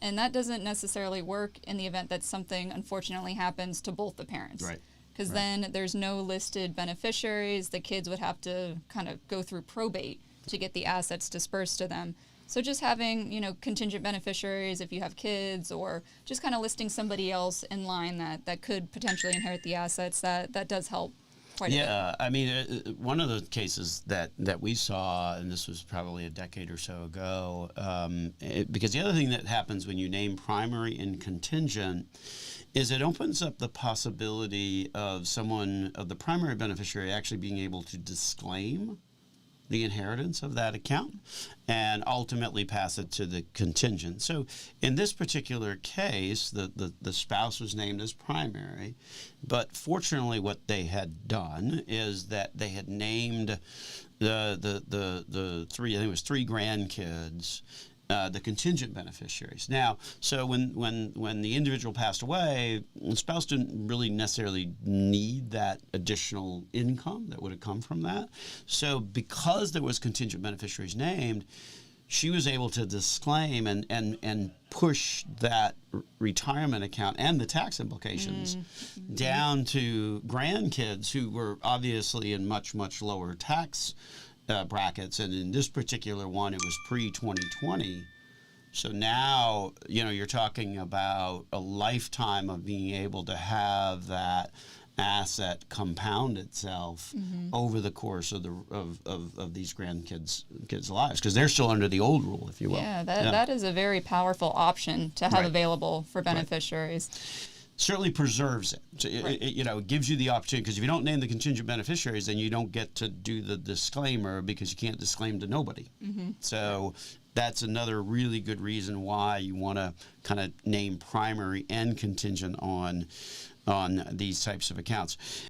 And that doesn't necessarily work in the event that something unfortunately happens to both the parents. Right. Because then there's no listed beneficiaries. The kids would have to kind of go through probate to get the assets dispersed to them. So just having, contingent beneficiaries if you have kids, or just kind of listing somebody else in line that could potentially inherit the assets, that does help quite a bit. Yeah, I mean, one of the cases that we saw, and this was probably a decade or so ago, because the other thing that happens when you name primary and contingent is it opens up the possibility of the primary beneficiary actually being able to disclaim the inheritance of that account and ultimately pass it to the contingent. So in this particular case, the spouse was named as primary, but fortunately what they had done is that they had named the three, I think it was three grandkids, the contingent beneficiaries. Now, so when the individual passed away, the spouse didn't really necessarily need that additional income that would have come from that. So because there was contingent beneficiaries named, she was able to disclaim and push that retirement account and the tax implications down to grandkids who were obviously in much, much lower tax brackets, and in this particular one, it was pre-2020. So now, you're talking about a lifetime of being able to have that asset compound itself over the course of these grandkids' lives, because they're still under the old rule, if you will. Yeah, that is a very powerful option to have available for beneficiaries. Certainly preserves it. So it gives you the opportunity, because if you don't name the contingent beneficiaries, then you don't get to do the disclaimer, because you can't disclaim to nobody. So that's another really good reason why you want to kind of name primary and contingent on these types of accounts.